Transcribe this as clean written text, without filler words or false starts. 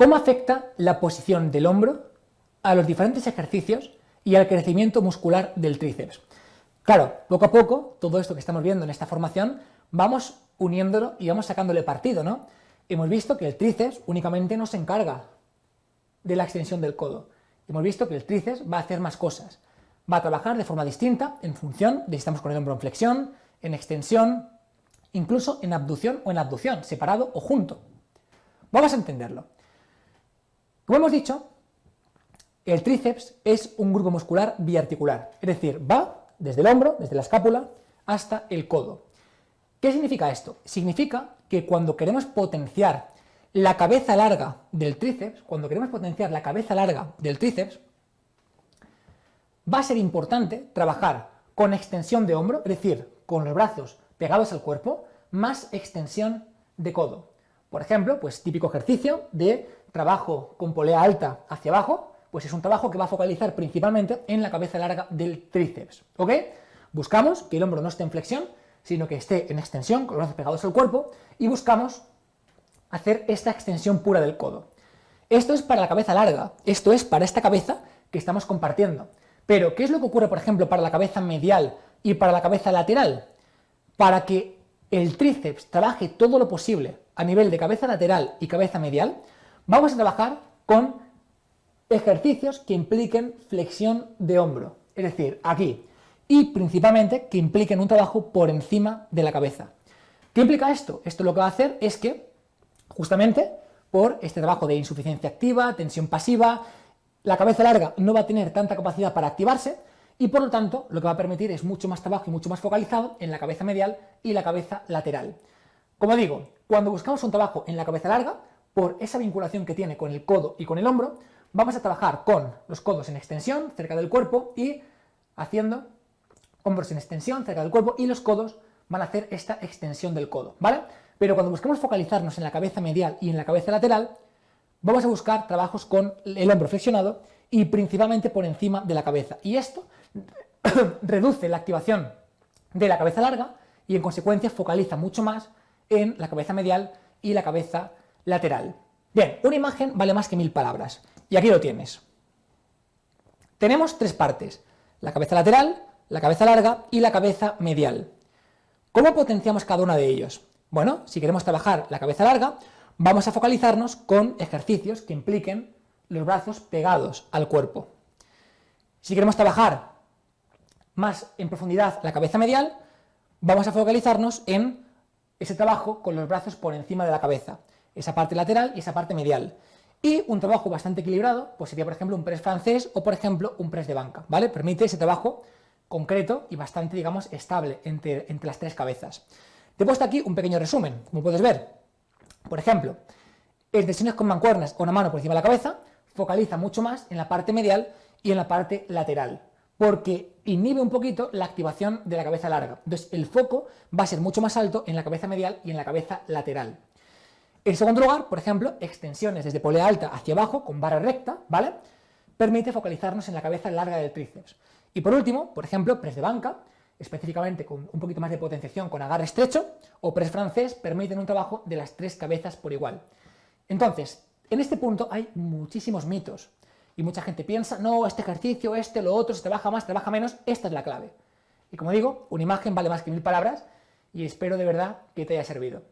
¿Cómo afecta la posición del hombro a los diferentes ejercicios y al crecimiento muscular del tríceps? Claro, poco a poco, todo esto que estamos viendo en esta formación, vamos uniéndolo y vamos sacándole partido, ¿no? Hemos visto que el tríceps únicamente no se encarga de la extensión del codo. Hemos visto que el tríceps va a hacer más cosas. Va a trabajar de forma distinta en función de si estamos con el hombro en flexión, en extensión, incluso en abducción o en abducción, separado o junto. Vamos a entenderlo. Como hemos dicho, el tríceps es un grupo muscular biarticular, es decir, va desde el hombro, desde la escápula, hasta el codo. ¿Qué significa esto? Significa que cuando queremos potenciar la cabeza larga del tríceps, va a ser importante trabajar con extensión de hombro, es decir, con los brazos pegados al cuerpo, más extensión de codo. Por ejemplo, pues típico ejercicio de trabajo con polea alta hacia abajo, pues es un trabajo que va a focalizar principalmente en la cabeza larga del tríceps, ¿ok? Buscamos que el hombro no esté en flexión, sino que esté en extensión, con los brazos pegados al cuerpo, y buscamos hacer esta extensión pura del codo. Esto es para la cabeza larga, esto es para esta cabeza que estamos compartiendo. Pero, ¿qué es lo que ocurre, por ejemplo, para la cabeza medial y para la cabeza lateral? Para que el tríceps trabaje todo lo posible a nivel de cabeza lateral y cabeza medial, vamos a trabajar con ejercicios que impliquen flexión de hombro, es decir, aquí, y principalmente que impliquen un trabajo por encima de la cabeza. ¿Qué implica esto? Esto lo que va a hacer es que, justamente, por este trabajo de insuficiencia activa, tensión pasiva, la cabeza larga no va a tener tanta capacidad para activarse y por lo tanto lo que va a permitir es mucho más trabajo y mucho más focalizado en la cabeza medial y la cabeza lateral. Como digo, cuando buscamos un trabajo en la cabeza larga, por esa vinculación que tiene con el codo y con el hombro, vamos a trabajar con los codos en extensión cerca del cuerpo y haciendo hombros en extensión cerca del cuerpo y los codos van a hacer esta extensión del codo, ¿vale? Pero cuando busquemos focalizarnos en la cabeza medial y en la cabeza lateral, vamos a buscar trabajos con el hombro flexionado y principalmente por encima de la cabeza. Y esto reduce la activación de la cabeza larga y en consecuencia focaliza mucho más en la cabeza medial y la cabeza lateral. Bien, una imagen vale más que 1000 palabras. Y aquí lo tienes. Tenemos tres partes: la cabeza lateral, la cabeza larga y la cabeza medial. ¿Cómo potenciamos cada uno de ellos? Bueno, si queremos trabajar la cabeza larga, vamos a focalizarnos con ejercicios que impliquen los brazos pegados al cuerpo. Si queremos trabajar más en profundidad la cabeza medial, vamos a focalizarnos en ese trabajo con los brazos por encima de la cabeza, esa parte lateral y esa parte medial. Y un trabajo bastante equilibrado, pues sería por ejemplo un press francés o por ejemplo un press de banca, ¿vale? Permite ese trabajo concreto y bastante, digamos, estable entre las tres cabezas. Te he puesto aquí un pequeño resumen, como puedes ver. Por ejemplo, extensiones con mancuernas o una mano por encima de la cabeza focaliza mucho más en la parte medial y en la parte lateral, porque inhibe un poquito la activación de la cabeza larga. Entonces el foco va a ser mucho más alto en la cabeza medial y en la cabeza lateral. En segundo lugar, por ejemplo, extensiones desde polea alta hacia abajo con barra recta, ¿vale? Permite focalizarnos en la cabeza larga del tríceps. Y por último, por ejemplo, press de banca, específicamente con un poquito más de potenciación con agarre estrecho, o press francés, permiten un trabajo de las tres cabezas por igual. Entonces, en este punto hay muchísimos mitos. Y mucha gente piensa, no, este ejercicio, lo otro, se trabaja más, trabaja menos. Esta es la clave. Y como digo, una imagen vale más que 1000 palabras y espero de verdad que te haya servido.